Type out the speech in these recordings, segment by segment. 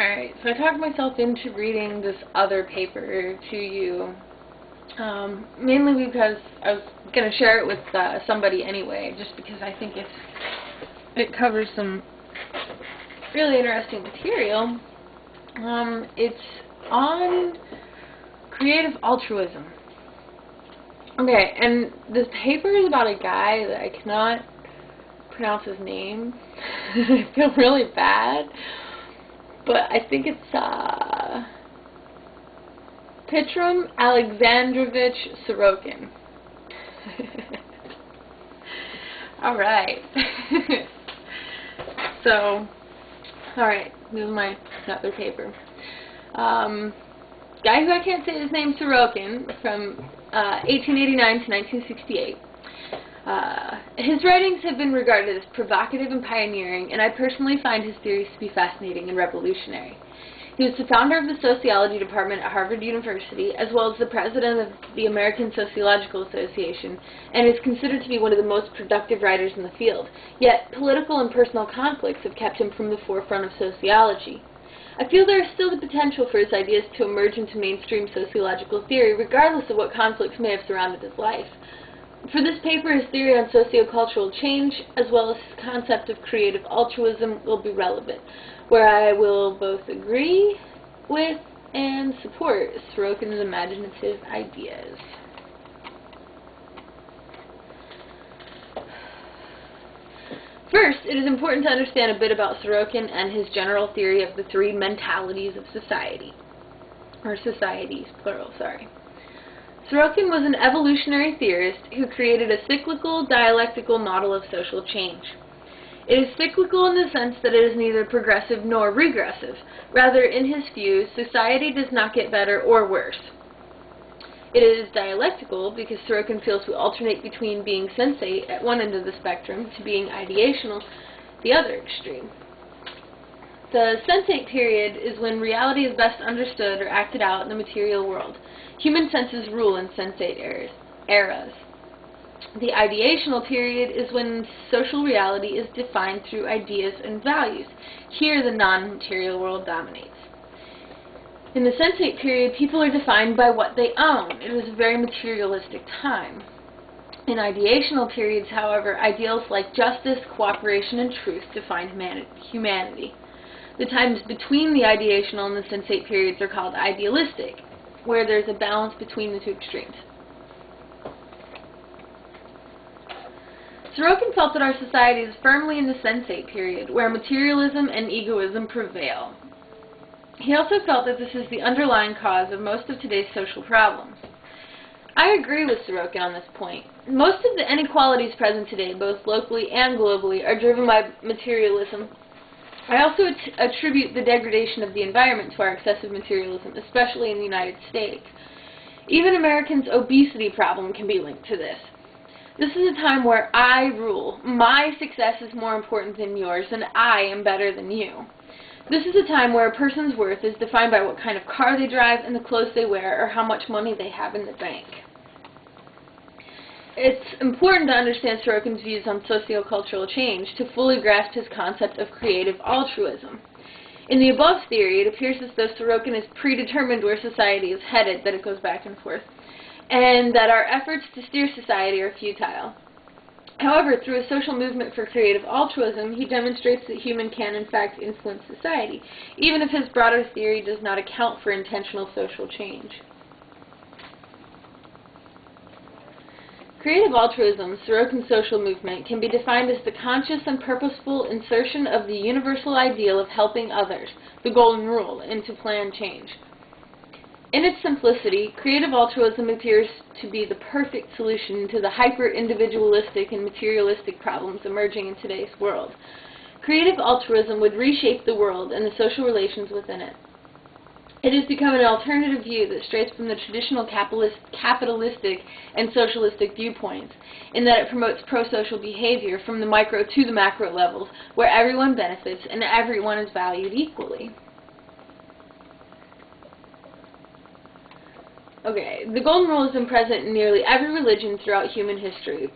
Alright, so I talked myself into reading this other paper to you, mainly because I was going to share it with somebody anyway, just because I think it covers some really interesting material. It's on creative altruism. Okay, and this paper is about a guy that I cannot pronounce his name. I feel really bad. But I think it's Pitirim Alexandrovich Sorokin. Alright. So, alright, this is my other paper. Guy who I can't say his name, Sorokin, from 1889 to 1968. His writings have been regarded as provocative and pioneering, and I personally find his theories to be fascinating and revolutionary. He was the founder of the Sociology Department at Harvard University, as well as the president of the American Sociological Association, and is considered to be one of the most productive writers in the field. Yet, political and personal conflicts have kept him from the forefront of sociology. I feel there is still the potential for his ideas to emerge into mainstream sociological theory, regardless of what conflicts may have surrounded his life. For this paper, his theory on sociocultural change, as well as his concept of creative altruism, will be relevant, where I will both agree with and support Sorokin's imaginative ideas. First, it is important to understand a bit about Sorokin and his general theory of the three mentalities of society. Or societies, plural, sorry. Sorokin was an evolutionary theorist who created a cyclical, dialectical model of social change. It is cyclical in the sense that it is neither progressive nor regressive. Rather, in his view, society does not get better or worse. It is dialectical because Sorokin feels we alternate between being sensate at one end of the spectrum to being ideational, the other extreme. The sensate period is when reality is best understood or acted out in the material world. Human senses rule in sensate eras. The ideational period is when social reality is defined through ideas and values. Here, the non-material world dominates. In the sensate period, people are defined by what they own. It is a very materialistic time. In ideational periods, however, ideals like justice, cooperation, and truth define humanity. The times between the ideational and the sensate periods are called idealistic, where there's a balance between the two extremes. Sorokin felt that our society is firmly in the sensate period, where materialism and egoism prevail. He also felt that this is the underlying cause of most of today's social problems. I agree with Sorokin on this point. Most of the inequalities present today, both locally and globally, are driven by materialism. I also attribute the degradation of the environment to our excessive materialism, especially in the United States. Even Americans' obesity problem can be linked to this. This is a time where I rule. My success is more important than yours, and I am better than you. This is a time where a person's worth is defined by what kind of car they drive and the clothes they wear, or how much money they have in the bank. It's important to understand Sorokin's views on sociocultural change to fully grasp his concept of creative altruism. In the above theory, it appears as though Sorokin is predetermined where society is headed, that it goes back and forth, and that our efforts to steer society are futile. However, through a social movement for creative altruism, he demonstrates that humans can in fact influence society, even if his broader theory does not account for intentional social change. Creative altruism, Sorokin's social movement, can be defined as the conscious and purposeful insertion of the universal ideal of helping others, the golden rule, into planned change. In its simplicity, creative altruism appears to be the perfect solution to the hyper-individualistic and materialistic problems emerging in today's world. Creative altruism would reshape the world and the social relations within it. It has become an alternative view that strays from the traditional capitalistic and socialistic viewpoints, in that it promotes pro-social behavior from the micro to the macro levels, where everyone benefits and everyone is valued equally. Okay, the golden rule has been present in nearly every religion throughout human history.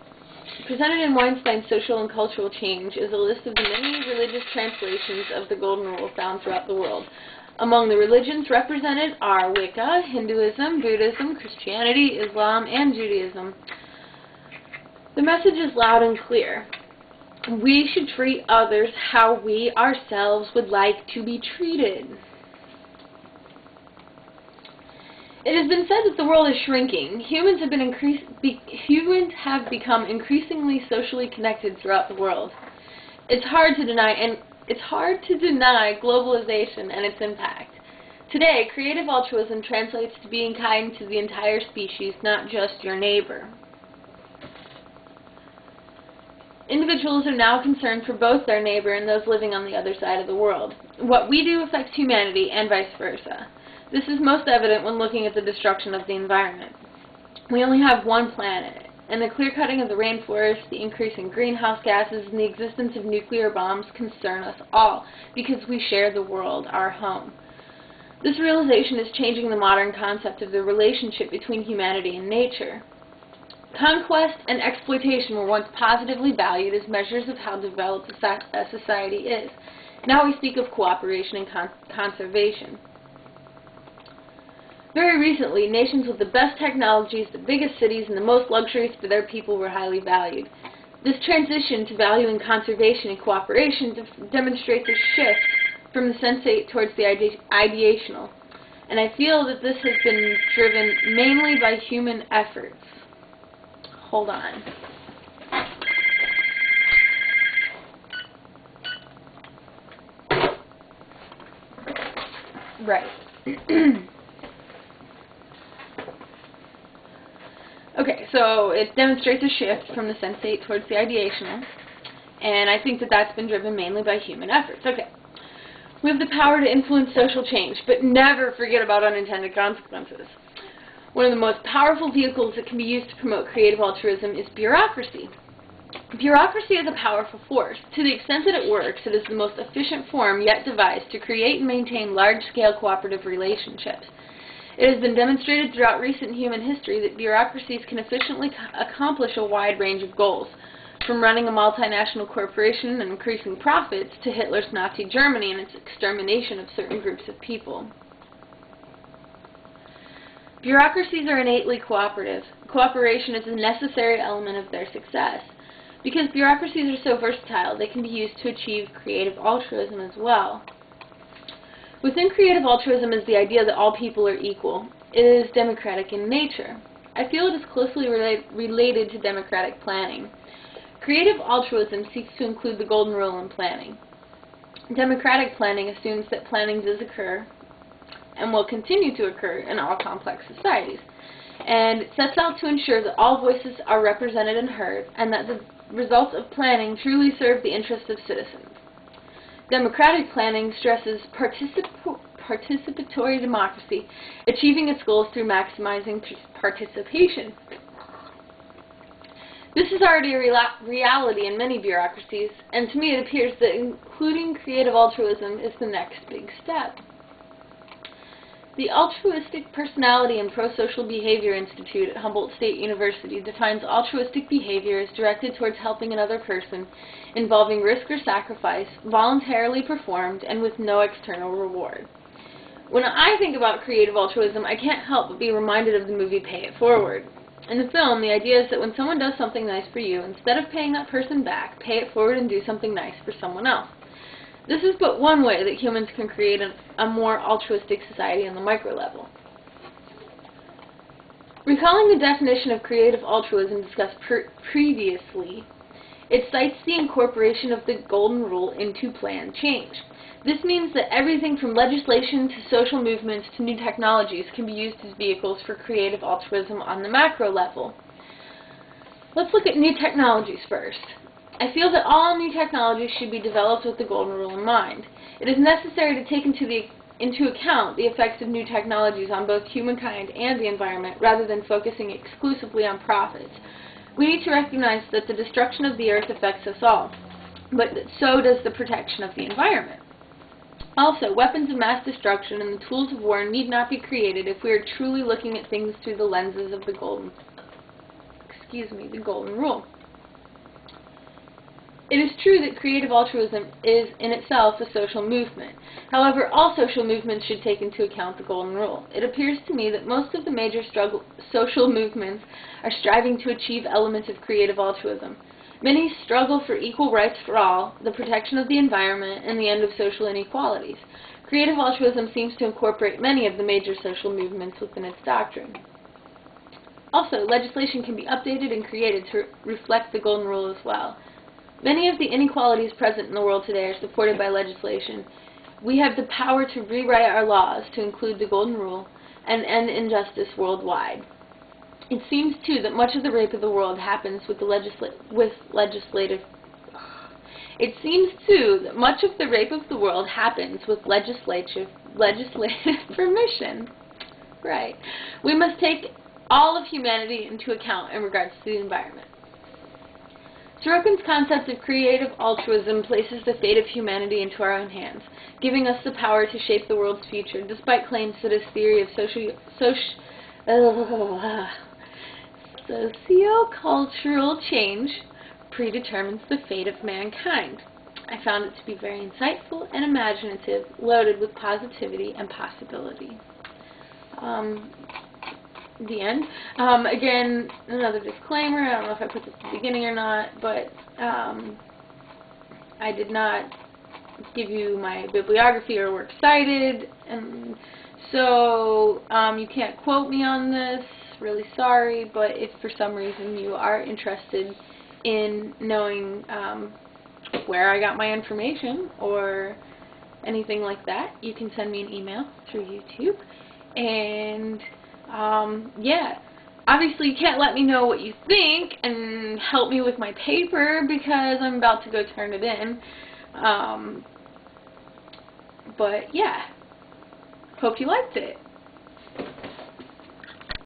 Presented in Weinstein's Social and Cultural Change is a list of the many religious translations of the Golden Rule found throughout the world. Among the religions represented are Wicca, Hinduism, Buddhism, Christianity, Islam, and Judaism. The message is loud and clear. We should treat others how we ourselves would like to be treated. It has been said that the world is shrinking. Humans have become increasingly socially connected throughout the world. It's hard to deny globalization and its impact. Today, creative altruism translates to being kind to the entire species, not just your neighbor. Individuals are now concerned for both their neighbor and those living on the other side of the world. What we do affects humanity and vice versa. This is most evident when looking at the destruction of the environment. We only have one planet, and the clear-cutting of the rainforest, the increase in greenhouse gases, and the existence of nuclear bombs concern us all, because we share the world, our home. This realization is changing the modern concept of the relationship between humanity and nature. Conquest and exploitation were once positively valued as measures of how developed a society is. Now we speak of cooperation and conservation. Very recently, nations with the best technologies, the biggest cities, and the most luxuries for their people were highly valued. This transition to valuing conservation and cooperation demonstrates a shift from the sensate towards the ideational, and I feel that this has been driven mainly by human efforts. Hold on. Right. Okay, so it demonstrates a shift from the sensate towards the ideational, and I think that that's been driven mainly by human efforts. Okay. We have the power to influence social change, but never forget about unintended consequences. One of the most powerful vehicles that can be used to promote creative altruism is bureaucracy. Bureaucracy is a powerful force. To the extent that it works, it is the most efficient form yet devised to create and maintain large-scale cooperative relationships. It has been demonstrated throughout recent human history that bureaucracies can efficiently accomplish a wide range of goals, from running a multinational corporation and increasing profits to Hitler's Nazi Germany and its extermination of certain groups of people. Bureaucracies are innately cooperative. Cooperation is a necessary element of their success. Because bureaucracies are so versatile, they can be used to achieve creative altruism as well. Within creative altruism is the idea that all people are equal. It is democratic in nature. I feel it is closely related to democratic planning. Creative altruism seeks to include the golden rule in planning. Democratic planning assumes that planning does occur and will continue to occur in all complex societies, and it sets out to ensure that all voices are represented and heard, and that the results of planning truly serve the interests of citizens. Democratic planning stresses participatory democracy, achieving its goals through maximizing participation. This is already a reality in many bureaucracies, and to me it appears that including creative altruism is the next big step. The Altruistic Personality and Pro-Social Behavior Institute at Humboldt State University defines altruistic behavior as directed towards helping another person, involving risk or sacrifice, voluntarily performed, and with no external reward. When I think about creative altruism, I can't help but be reminded of the movie Pay It Forward. In the film, the idea is that when someone does something nice for you, instead of paying that person back, pay it forward and do something nice for someone else. This is but one way that humans can create a more altruistic society on the micro level. Recalling the definition of creative altruism discussed previously, it cites the incorporation of the golden rule into planned change. This means that everything from legislation to social movements to new technologies can be used as vehicles for creative altruism on the macro level. Let's look at new technologies first. I feel that all new technologies should be developed with the golden rule in mind. It is necessary to take into account the effects of new technologies on both humankind and the environment, rather than focusing exclusively on profits. We need to recognize that the destruction of the earth affects us all, but so does the protection of the environment. Also, weapons of mass destruction and the tools of war need not be created if we are truly looking at things through the lenses of the golden rule. It is true that creative altruism is in itself a social movement. However, all social movements should take into account the Golden Rule. It appears to me that most of the major social movements are striving to achieve elements of creative altruism. Many struggle for equal rights for all, the protection of the environment, and the end of social inequalities. Creative altruism seems to incorporate many of the major social movements within its doctrine. Also, legislation can be updated and created to reflect the Golden Rule as well. Many of the inequalities present in the world today are supported by legislation. We have the power to rewrite our laws to include the Golden Rule and end injustice worldwide. It seems, too, that much of the rape of the world happens with legislative permission. Right. We must take all of humanity into account in regards to the environment. Sorokin's concept of creative altruism places the fate of humanity into our own hands, giving us the power to shape the world's future, despite claims that his theory of socio-cultural change predetermines the fate of mankind. I found it to be very insightful and imaginative, loaded with positivity and possibility. The end. Again, another disclaimer. I don't know if I put this at the beginning or not, but I did not give you my bibliography or works cited, and so you can't quote me on this. Really sorry, but if for some reason you are interested in knowing where I got my information or anything like that, you can send me an email through YouTube. And yeah, obviously you can't let me know what you think and help me with my paper because I'm about to go turn it in. But yeah, hope you liked it.